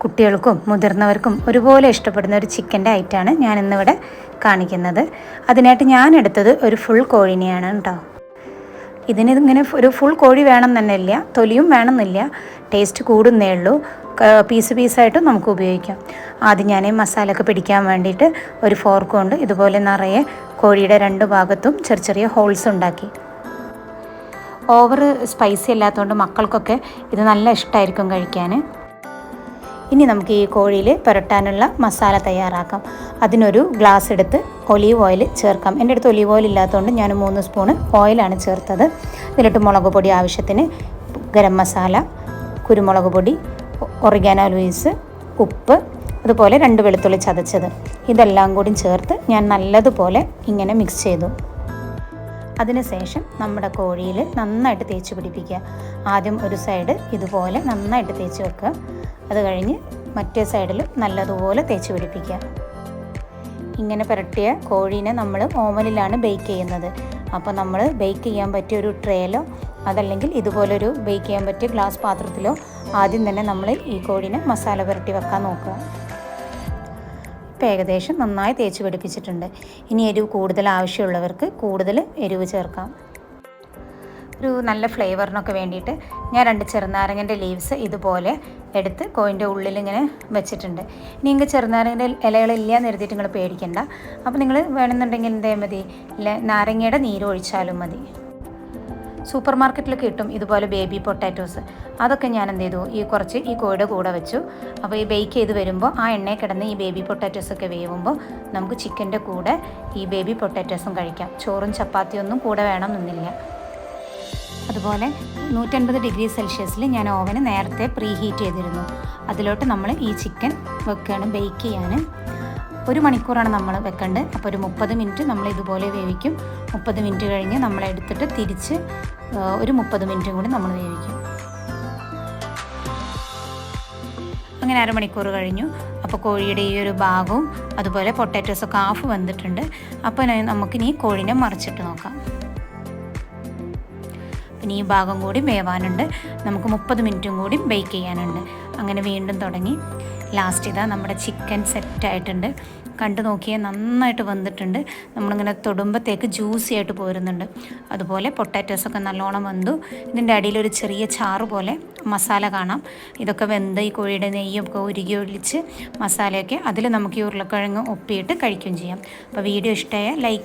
കുട്ടികൾക്കും മുതിർന്നവർക്കും ഒരുപോലെ ഇഷ്ടപ്പെടുന്ന ഒരു ചിക്കൻ്റെ ഐറ്റമാണ് ഞാൻ ഇന്നിവിടെ കാണിക്കുന്നത്. അതിനായിട്ട് ഞാൻ എടുത്തത് ഒരു ഫുൾ കോഴിനെയാണ് കേട്ടോ. ഇതിന് ഇങ്ങനെ ഒരു ഫുൾ കോഴി വേണം തന്നെയില്ല, തൊലിയും വേണമെന്നില്ല, ടേസ്റ്റ് കൂടുന്നേ ഉള്ളൂ. പീസ് പീസായിട്ടും നമുക്ക് ഉപയോഗിക്കാം. ആദ്യം ഞാൻ മസാലയൊക്കെ പിടിക്കാൻ വേണ്ടിയിട്ട് ഒരു ഫോർക്ക് കൊണ്ട് ഇതുപോലെ നിറയെ കോഴിയുടെ രണ്ട് ഭാഗത്തും ചെറിയ ചെറിയ ഹോൾസ് ഉണ്ടാക്കി. ഓവർ സ്പൈസി അല്ലാത്തതുകൊണ്ട് മക്കൾക്കൊക്കെ ഇത് നല്ല ഇഷ്ടമായിരിക്കും കഴിക്കാൻ. ഇനി നമുക്ക് ഈ കോഴിയിൽ പുരട്ടാനുള്ള മസാല തയ്യാറാക്കാം. അതിനൊരു ഗ്ലാസ് എടുത്ത് ഒലീവ് ഓയിൽ ചേർക്കാം. എൻ്റെ അടുത്ത് ഒലീവ് ഓയിൽ ഇല്ലാത്തതുകൊണ്ട് ഞാൻ 3 സ്പൂണ് ഓയിലാണ് ചേർത്തത്. ഇതിലിട്ട് മുളക് പൊടി ആവശ്യത്തിന്, ഗരം മസാല, കുരുമുളക് പൊടി, ഒറിഗാനോ ലീവ്സ്, ഉപ്പ്, അതുപോലെ 2 വെളുത്തുള്ളി ചതച്ചത്, ഇതെല്ലാം കൂടി ചേർത്ത് ഞാൻ നല്ലതുപോലെ ഇങ്ങനെ മിക്സ് ചെയ്തു. അതിനുശേഷം നമ്മുടെ കോഴിയിൽ നന്നായിട്ട് തേച്ച് പിടിപ്പിക്കുക. ആദ്യം ഒരു സൈഡ് ഇതുപോലെ നന്നായിട്ട് തേച്ച് വെക്കുക. അത് കഴിഞ്ഞ് മറ്റേ സൈഡിൽ നല്ലതുപോലെ തേച്ച് പിടിപ്പിക്കുക. ഇങ്ങനെ പുരട്ടിയ കോഴീനെ നമ്മൾ ഓവനിലാണ് ബേക്ക് ചെയ്യുന്നത്. അപ്പോൾ നമ്മൾ ബേക്ക് ചെയ്യാൻ പറ്റിയ ഒരു ട്രേയിലോ അതല്ലെങ്കിൽ ഇതുപോലൊരു ബേക്ക് ചെയ്യാൻ പറ്റിയ ഗ്ലാസ് പാത്രത്തിലോ ആദ്യം തന്നെ നമ്മൾ ഈ കോഴീനെ മസാല പുരട്ടി വെക്കാൻ നോക്കുക. ഇപ്പോൾ ഏകദേശം നന്നായി തേച്ച് പിടിപ്പിച്ചിട്ടുണ്ട്. ഇനി എരിവ് കൂടുതൽ ആവശ്യമുള്ളവർക്ക് കൂടുതൽ എരിവ് ചേർക്കാം. ഒരു നല്ല ഫ്ലേവറിനൊക്കെ വേണ്ടിയിട്ട് ഞാൻ 2 ചെറുനാരങ്ങൻ്റെ ലീവ്സ് ഇതുപോലെ എടുത്ത് കോഴിൻ്റെ ഉള്ളിൽ ഇങ്ങനെ വെച്ചിട്ടുണ്ട്. ഇനി നിങ്ങൾക്ക് ചെറുനാരങ്ങൻ്റെ ഇലകളില്ല എന്ന് കരുതിയിട്ട് നിങ്ങൾ പേടിക്കണ്ട. അപ്പോൾ നിങ്ങൾ വേണമെന്നുണ്ടെങ്കിൽ എന്തേ മതി, നാരങ്ങയുടെ നീര് ഒഴിച്ചാലും മതി. സൂപ്പർ മാർക്കറ്റിൽ കിട്ടും ഇതുപോലെ ബേബി പൊട്ടാറ്റോസ്. അതൊക്കെ ഞാൻ എന്ത് ചെയ്തു, കുറച്ച് ഈ കോഴിയുടെ കൂടെ വെച്ചു. അപ്പോൾ ഈ ബേക്ക് ചെയ്ത് വരുമ്പോൾ ആ എണ്ണയിൽ കിടന്ന് ഈ ബേബി പൊട്ടാറ്റോസൊക്കെ വേവുമ്പോൾ നമുക്ക് ചിക്കൻ്റെ കൂടെ ഈ ബേബി പൊട്ടാറ്റോസും കഴിക്കാം. ചോറും ചപ്പാത്തിയൊന്നും കൂടെ വേണമെന്നൊന്നുമില്ല. അതുപോലെ 150 ഡിഗ്രി സെൽഷ്യസിൽ ഞാൻ ഓവന് നേരത്തെ പ്രീ ഹീറ്റ് ചെയ്തിരുന്നു. അതിലോട്ട് നമ്മൾ ഈ ചിക്കൻ വെക്കുകയാണ് ബേക്ക് ചെയ്യാൻ. 1 മണിക്കൂറാണ് നമ്മൾ വെക്കേണ്ടത്. അപ്പോൾ ഒരു 30 മിനിറ്റ് നമ്മൾ ഇതുപോലെ വേവിക്കും. 30 മിനിറ്റ് കഴിഞ്ഞ് നമ്മൾ എടുത്തിട്ട് തിരിച്ച് ഒരു 30 മിനിറ്റും കൂടി നമ്മൾ വേവിക്കും. അങ്ങനെ 1/2 മണിക്കൂർ കഴിഞ്ഞു. അപ്പോൾ കോഴിയുടെ ഈ ഒരു ഭാഗവും അതുപോലെ പൊട്ടാറ്റോസൊക്കെ ഹാഫ് വെന്തിട്ടുണ്ട്. അപ്പോൾ നമുക്കിനി കോഴിനെ മറിച്ചിട്ട് നോക്കാം. പിന്നെ ഈ ഭാഗം കൂടി വേവാനുണ്ട്. നമുക്ക് 30 മിനിറ്റും കൂടി ബേക്ക് ചെയ്യാനുണ്ട്. അങ്ങനെ വീണ്ടും തുടങ്ങി. ലാസ്റ്റ് ഇതാ നമ്മുടെ ചിക്കൻ സെറ്റായിട്ടുണ്ട്. കണ്ടു നോക്കിയാൽ നന്നായിട്ട് വെന്തിട്ടുണ്ട്. നമ്മളിങ്ങനെ തൊടുമ്പത്തേക്ക് ജ്യൂസി ആയിട്ട് പോരുന്നുണ്ട്. അതുപോലെ പൊട്ടാറ്റോസൊക്കെ നല്ലോണം വെന്തു. ഇതിൻ്റെ അടിയിലൊരു ചെറിയ ചാറ് പോലെ മസാല കാണാം. ഇതൊക്കെ വെന്ത് ഈ കോഴിയുടെ നെയ്യൊക്കെ ഉരുകി ഒഴിച്ച് മസാലയൊക്കെ അതിൽ നമുക്ക് ഈ ഉരുളക്കിഴങ്ങ് ഒപ്പിയിട്ട് കഴിക്കുകയും ചെയ്യാം. അപ്പോൾ വീഡിയോ ഇഷ്ടമായ ലൈക്ക്